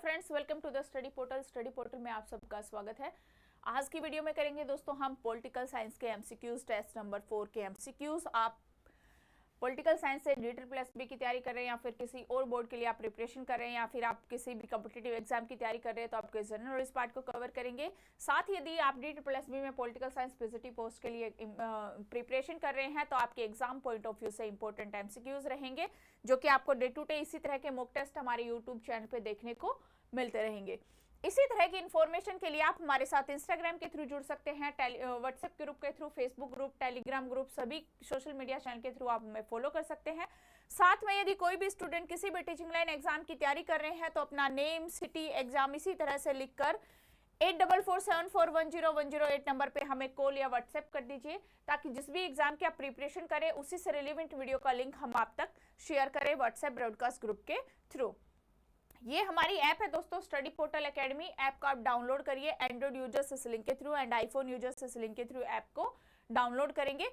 Friends, welcome to the study portal. Study portal में आप सबका स्वागत है। आज की वीडियो में करेंगे दोस्तों हम पॉलिटिकल साइंस के एमसीक्यूज, टेस्ट नंबर 4 के एमसीक्यूज। आप पॉलिटिकल साइंस से DSSB की तैयारी कर रहे हैं या फिर किसी और बोर्ड के लिए आप प्रिपरेशन कर रहे हैं या फिर आप किसी भी कॉम्पिटिटिव एग्जाम की तैयारी कर रहे हैं तो आपके जनरल नॉलेज पार्ट को कवर करेंगे। साथ ही यदि आप DSSB में पॉलिटिकल साइंस पीजीटी पोस्ट के लिए प्रिपरेशन कर रहे हैं तो आपके एग्जाम पॉइंट ऑफ व्यू से इंपॉर्टेंट एमसीक्यूज रहेंगे, जो कि आपको डे टू डे इसी तरह के मॉक टेस्ट हमारे यूट्यूब चैनल पे देखने को मिलते रहेंगे। इसी तरह की इन्फॉर्मेशन के लिए आप हमारे साथ इंस्टाग्राम के थ्रू जुड़ सकते हैं, व्हाट्सएप ग्रुप के through, Facebook group, Telegram group, सभी सोशल मीडिया चैनल के थ्रू आप हमें फॉलो कर सकते हैं। साथ में यदि कोई भी स्टूडेंट किसी भी टीचिंग लाइन एग्जाम की तैयारी कर रहे हैं तो अपना नेम, सिटी, एग्जाम इसी तरह से लिखकर 8447410108 नंबर पे हमें कॉल या व्हाट्सएप कर दीजिए, ताकि जिस भी एग्जाम की आप प्रिपरेशन करें उसी से रिलेवेंट वीडियो का लिंक हम आप तक शेयर करें व्हाट्सएप ब्रॉडकास्ट ग्रुप के थ्रू। ये हमारी ऐप है दोस्तों, स्टडी पोर्टल एकेडमी। ऐप को आप डाउनलोड करिए एंड्रॉइड यूजर्स इस लिंक के थ्रू एंड आईफोन यूजर्स इस लिंक के थ्रू ऐप को डाउनलोड करेंगे।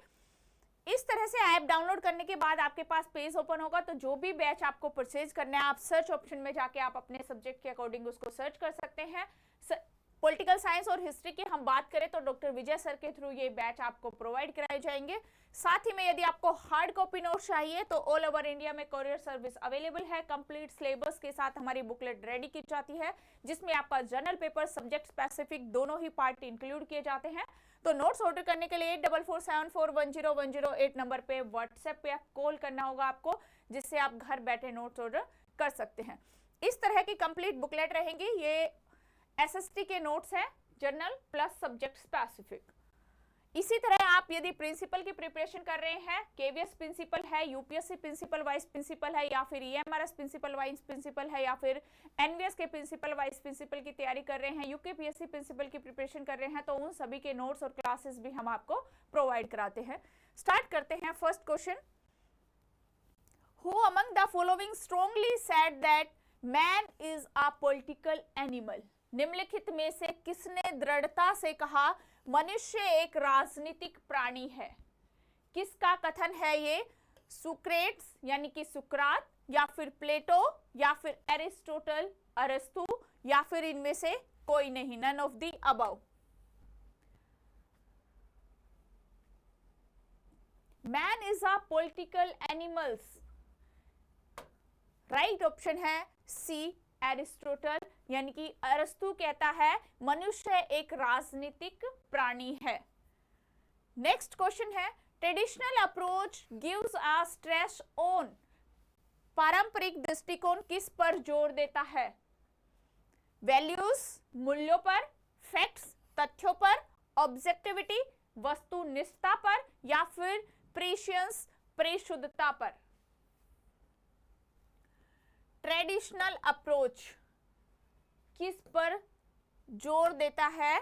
इस तरह से ऐप डाउनलोड करने के बाद आपके पास पेज ओपन होगा, तो जो भी बैच आपको परचेज करना है आप सर्च ऑप्शन में जाके आप अपने सब्जेक्ट के अकॉर्डिंग उसको सर्च कर सकते हैं। पॉलिटिकल साइंस और हिस्ट्री की हम बात करें तो डॉक्टर विजय सर के थ्रू ये बैच आपको प्रोवाइड कराए जाएंगे। साथ ही में यदि आपको हार्ड कॉपी नोट चाहिए तो ऑल ओवर इंडिया में कोरियर सर्विस अवेलेबल है। कंप्लीट सिलेबस के साथ हमारी बुकलेट रेडी की जाती है, जिसमें आपका जनरल पेपर, सब्जेक्ट स्पेसिफिक दोनों ही पार्ट इंक्लूड किए जाते हैं। तो नोट्स ऑर्डर करने के लिए 8447410108 नंबर पे व्हाट्सएप पे कॉल करना होगा आपको, जिससे आप घर बैठे नोट्स ऑर्डर कर सकते हैं। इस तरह की कंप्लीट बुकलेट रहेंगी। ये SST के नोट्स है, जनरल प्लस सब्जेक्ट स्पेसिफिक। इसी तरह आप यदि प्रिंसिपल की प्रिपरेशन कर रहे हैं, KVS प्रिंसिपल है, UPSC प्रिंसिपल वाइस प्रिंसिपल है, या फिर EMRS प्रिंसिपल वाइस प्रिंसिपल है, या फिर NVS के प्रिंसिपल वाइस प्रिंसिपल की तैयारी कर रहे हैं, UKPSC प्रिंसिपल की प्रिपरेशन कर रहे हैं, तो उन सभी के नोट्स और क्लासेस भी हम आपको प्रोवाइड कराते हैं। स्टार्ट करते हैं। First question, who among the following strongly said that man is a political animal? निम्नलिखित में से किसने दृढ़ता से कहा मनुष्य एक राजनीतिक प्राणी है? किसका कथन है ये? सुक्रेट्स यानी कि सुकरात, या फिर प्लेटो, या फिर एरिस्टोटल, अरस्तु, या फिर इनमें से कोई नहीं, none of the above. Man is a political animals. Right option है सी, एरिस्टोटल, यानी कि अरस्तु कहता है मनुष्य एक राजनीतिक प्राणी है। नेक्स्ट क्वेश्चन है, traditional approach gives a stress on. पारंपरिक दृष्टिकोण किस पर जोर देता है? वैल्यूज, मूल्यों पर, फैक्ट्स, तथ्यों पर, ऑब्जेक्टिविटी, वस्तुनिष्ठता पर, या फिर प्रेशियंस, परिशुद्धता पर? ट्रेडिशनल अप्रोच किस पर जोर देता है?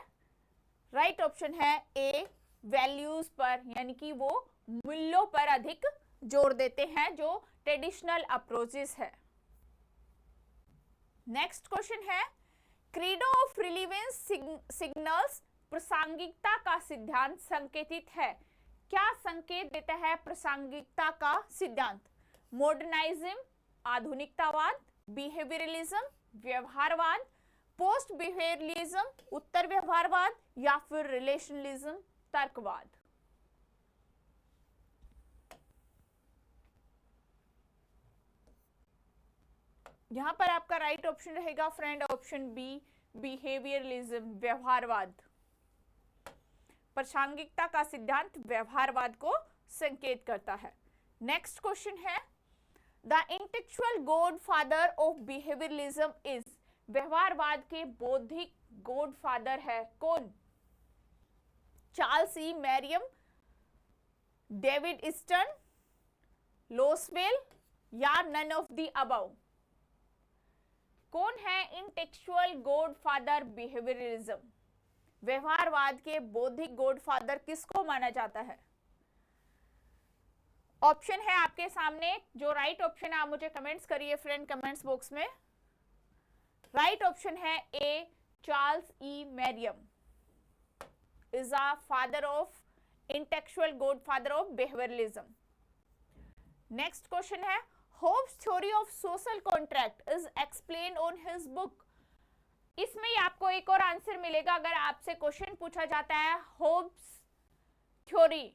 राइट ऑप्शन है ए, वैल्यूज पर, यानी कि वो मूल्यों पर अधिक जोर देते हैं जो ट्रेडिशनल अप्रोचेस है। नेक्स्ट क्वेश्चन है, क्रीडो ऑफ रिलीवेंस सिग्नल्स प्रासंगिकता का सिद्धांत संकेतित है। क्या संकेत देता है प्रासंगिकता का सिद्धांत? मॉडर्नाइज्म, आधुनिकतावाद, बिहेवियरलिज्म, व्यवहारवाद, पोस्ट बिहेवियरलिज्म, उत्तर व्यवहारवाद, या फिर रिलेशनलिज्म, तर्कवाद? यहां पर आपका राइट ऑप्शन रहेगा फ्रेंड ऑप्शन बी, बिहेवियरलिज्म, व्यवहारवाद। प्रासंगिकता का सिद्धांत व्यवहारवाद को संकेत करता है। नेक्स्ट क्वेश्चन है, the intellectual godfather of behaviouralism is. व्यवहारवाद के बौद्धिक गॉडफादर है कौन? Charles E Merriam, David Easton, Lasswell, या नन ऑफ द अबव? कौन है इंटेलेक्चुअल गॉडफादर बिहेवियरलिज्म? व्यवहारवाद के बौद्धिक गॉडफादर किसको माना जाता है? ऑप्शन है आपके सामने। जो राइट ऑप्शन है आप मुझे कमेंट्स करिए फ्रेंड, कमेंट्स बॉक्स में। राइट ऑप्शन है A, Charles E Merriam is a father of intellectual godfather of behaviouralism. Next question है, Hobbes theory of social contract is explained on his book. इसमें ही आपको एक और आंसर मिलेगा अगर आपसे क्वेश्चन पूछा जाता है होब्स थ्योरी।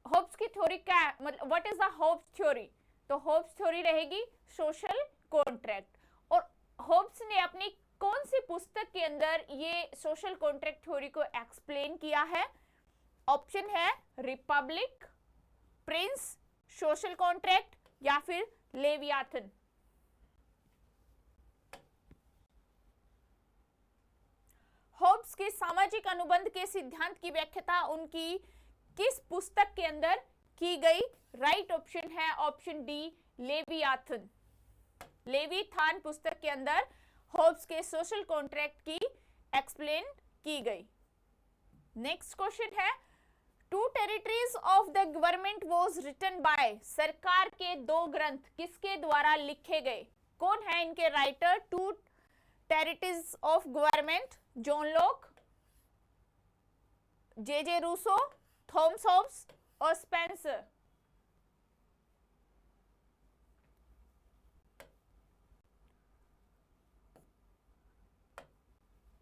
होब्स की थ्योरी क्या है, मतलब what is the Hobbes theory? तो होब्स थ्योरी रहेगी सोशल कॉन्ट्रैक्ट। और होब्स ने अपनी कौन सी पुस्तक के अंदर ये सोशल कॉन्ट्रैक्ट थ्योरी को एक्सप्लेन किया है? ऑप्शन है रिपब्लिक, प्रिंस, सोशल कॉन्ट्रैक्ट या फिर लेवियाथन। होब्स के सामाजिक अनुबंध के सिद्धांत की व्याख्या उनकी किस पुस्तक के अंदर की गई? राइट ऑप्शन है ऑप्शन डी लेवियाथन। लेविथान पुस्तक के अंदर होब्स के सोशल कॉन्ट्रैक्ट की एक्सप्लेन की गई। नेक्स्ट क्वेश्चन है two territories of the government was written by. सरकार के दो ग्रंथ किसके द्वारा लिखे गए? कौन है इनके writer? Two territories of government, John Locke, J Rousseau, Thomas Hobbes और Spencer.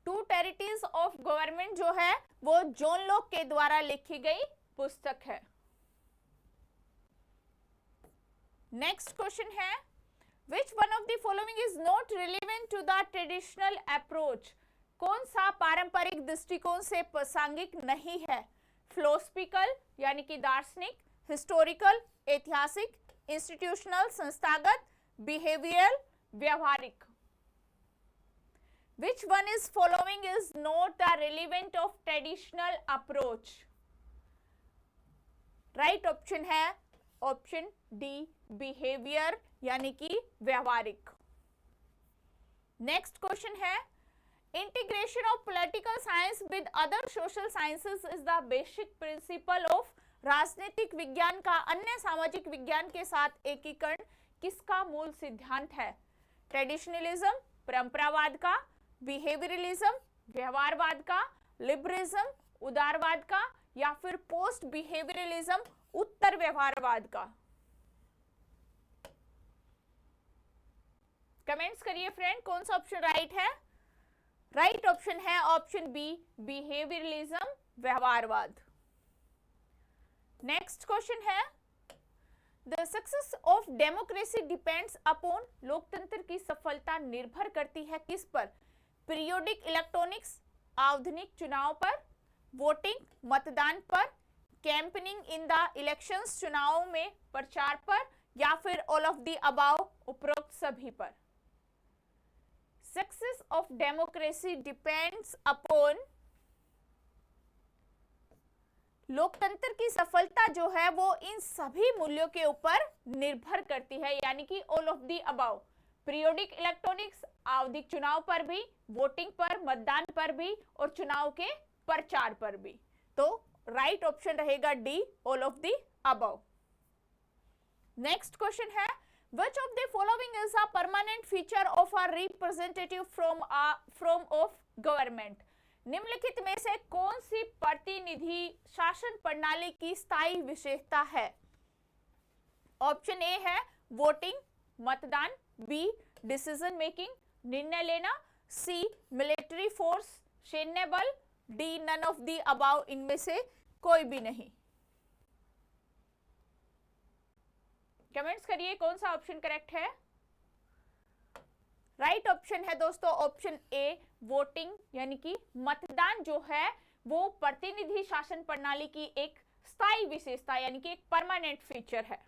Two territories of government जो है वो जॉन लॉक के द्वारा लिखी गई पुस्तक है। नेक्स्ट क्वेश्चन है Which one of the following is not relevant to the traditional approach? कौन सा पारंपरिक दृष्टिकोण से प्रासंगिक नहीं है? फिलोसफिकल यानी कि दार्शनिक, हिस्टोरिकल ऐतिहासिक, इंस्टीट्यूशनल संस्थागत, बिहेवियरल व्यवहारिक। Which one is following is not the relevant of traditional approach? Right option है ऑप्शन डी बिहेवियर यानी कि व्यवहारिक। नेक्स्ट क्वेश्चन है integration of political science with other social sciences is the basic principle of. राजनीतिक विज्ञान का अन्य सामाजिक विज्ञान के साथ एकीकरण किसका मूल सिद्धांत है? ट्रेडिशनलिज्म परंपरावाद का, बिहेवियरलिज्म व्यवहारवाद का, लिबरलिज्म उदारवाद का या फिर पोस्ट बिहेवियरलिज्म उत्तर व्यवहारवाद का। कमेंट्स करिए फ्रेंड कौन सा ऑप्शन राइट है? राइट ऑप्शन है ऑप्शन बी बिहेवियरलिज्म व्यवहारवाद। नेक्स्ट क्वेश्चन है the success of democracy depends upon. लोकतंत्र की सफलता निर्भर करती है किस पर? पीरियोडिक इलेक्ट्रॉनिक्स आधुनिक चुनाव पर, वोटिंग मतदान पर, कैंपेनिंग इन द इलेक्शंस चुनावों में प्रचार पर या फिर ऑल ऑफ द अबाव उपरोक्त सभी पर। Success of democracy depends upon. लोकतंत्र की सफलता जो है वो इन सभी मूल्यों के ऊपर निर्भर करती है यानी कि all of the above. Periodic electronics आवधिक चुनाव पर भी, वोटिंग पर मतदान पर भी और चुनाव के प्रचार पर भी। तो राइट ऑप्शन रहेगा D all of the above. Next question है which of the following is a permanent feature of a representative from of government? निम्नलिखित में से कौन सी प्रतिनिधि शासन प्रणाली की स्थायी विशेषता है? ऑप्शन ए है वोटिंग मतदान, बी डिसीजन मेकिंग निर्णय लेना, सी मिलिट्री फोर्स सैन्य बल, D none of the above इनमें से कोई भी नहीं। कमेंट्स करिए कौन सा ऑप्शन करेक्ट है? राइट ऑप्शन है दोस्तों ऑप्शन ए वोटिंग यानी कि मतदान जो है वो प्रतिनिधि शासन प्रणाली की एक स्थायी विशेषता यानी कि एक परमानेंट फीचर है।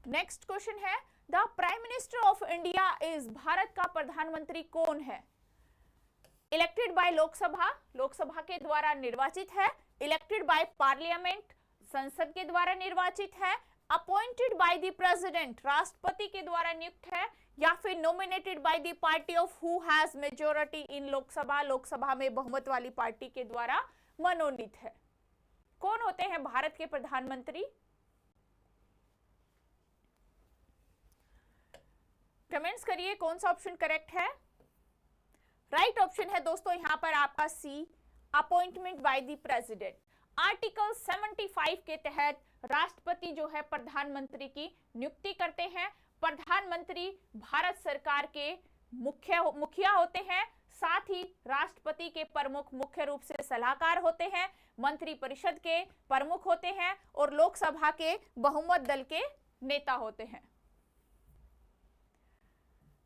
नेक्स्ट क्वेश्चन है the prime minister of India is. Bharat का प्रधानमंत्री कौन है? इलेक्टेड बाय लोकसभा, लोकसभा के द्वारा निर्वाचित है, इलेक्टेड बाय पार्लियामेंट संसद के द्वारा निर्वाचित है, अपॉइंटेड बाय द प्रेसिडेंट राष्ट्रपति के द्वारा नियुक्त है या फिर nominated by the party of who has majority इन लोकसभा, लोकसभा में बहुमत वाली पार्टी के द्वारा मनोनीत है। कौन होते हैं भारत के प्रधानमंत्री? कमेंट्स करिए कौन सा ऑप्शन करेक्ट है? राइट ऑप्शन है दोस्तों यहां पर आपका C appointment by the president. Article 75 के तहत राष्ट्रपति जो है प्रधानमंत्री की नियुक्ति करते हैं प्रधानमंत्री भारत सरकार के मुखिया होते हैं, साथ ही राष्ट्रपति के प्रमुख मुख्य रूप से सलाहकार होते हैं, मंत्री परिषद के प्रमुख होते हैं और लोकसभा के बहुमत दल के नेता होते हैं।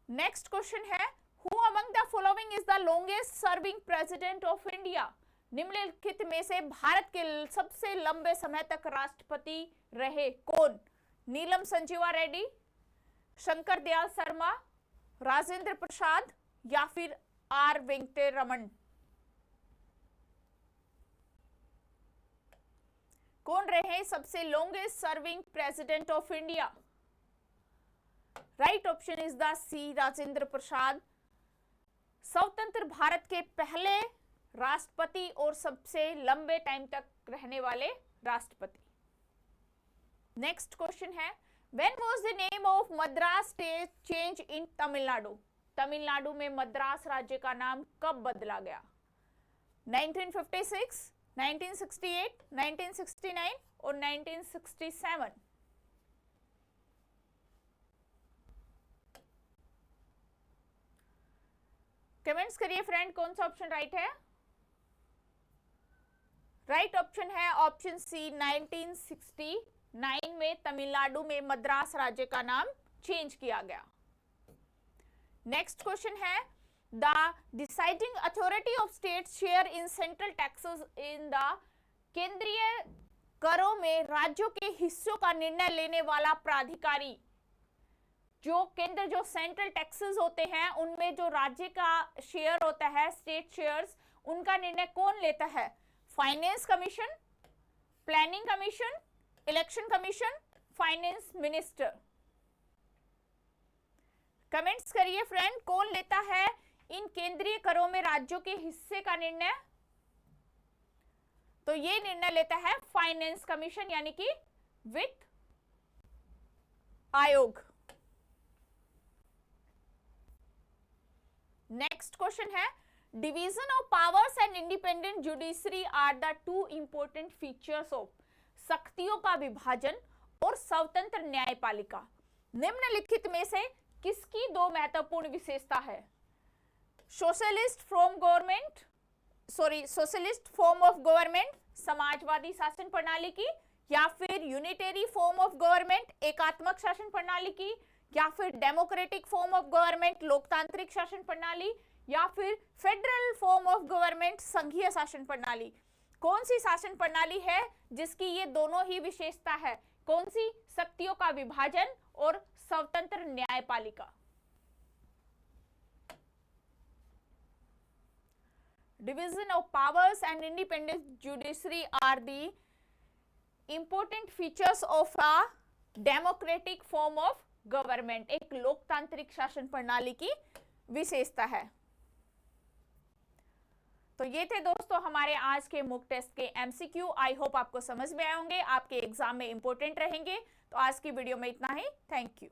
नेक्स्ट क्वेश्चन है, who among the following is the longest serving president of India? निम्नलिखित में से भारत के सबसे लंबे समय तक राष्ट्रपति रहे कौन? नीलम संजीवा रेड्डी, शंकर दयाल शर्मा, राजेंद्र प्रसाद या फिर आर वेंकटरमण? कौन रहे सबसे longest serving president of India? Right option is the C, Rajendra Prasad. स्वतंत्र भारत के पहले राष्ट्रपति और सबसे लंबे टाइम तक रहने वाले राष्ट्रपति। नेक्स्ट क्वेश्चन है, when was the name of Madras state change in Tamil Nadu? Tamil Nadu में मद्रास राज्य का नाम कब बदला गया? 1956, 1968, 1969 और 1967? कमेंट्स करिए फ्रेंड, कौन सा ऑप्शन राइट है? राइट ऑप्शन है ऑप्शन सी, 1969 में तमिलनाडु में मद्रास राज्य का नाम चेंज किया गया। नेक्स्ट क्वेश्चन है, the deciding authority of state share in central taxes in the केंद्रीय करों में राज्यों के हिस्सों का निर्णय लेने वाला प्राधिकारी। जो सेंट्रल टैक्सेस होते हैं उनमें जो राज्य का शेयर होता है, स्टेट शेयर्स, उनका निर्णय कौन लेता है? Finance commission, planning commission, election commission, finance minister? Comments करिए फ्रेंड, कौन लेता है इन केंद्रीय करों में राज्यों के हिस्से का निर्णय? तो ये निर्णय लेता है फाइनेंस कमीशन यानी कि वित्त आयोग। नेक्स्ट क्वेश्चन है, division of powers and independent judiciary are the two important features of. शक्तियों का विभाजन और स्वतंत्र न्यायपालिका निम्नलिखित में से किसकी दो महत्वपूर्ण विशेषता है? Socialist form of government, Samajwadi शासन प्रणाली की, या फिर यूनिटरी फॉर्म ऑफ गवर्नमेंट, एकात्मक शासन प्रणाली की, या फिर डेमोक्रेटिक फॉर्म ऑफ गवर्नमेंट, लोकतांत्रिक शासन प्रणाली, या फिर फेडरल फॉर्म ऑफ गवर्नमेंट, संघीय शासन प्रणाली? कौन सी शासन प्रणाली है जिसकी ये दोनों ही विशेषता है? कौन सी? शक्तियों का विभाजन और स्वतंत्र न्यायपालिका। Division of powers and independent judiciary are the important features of a democratic form of government. एक लोकतांत्रिक शासन प्रणाली की विशेषता है। तो ये थे दोस्तों हमारे आज के मॉक टेस्ट के एमसीक्यू। आई होप आपको समझ में आए होंगे, आपके एग्जाम में इंपॉर्टेंट रहेंगे। तो आज की वीडियो में इतना ही। Thank you.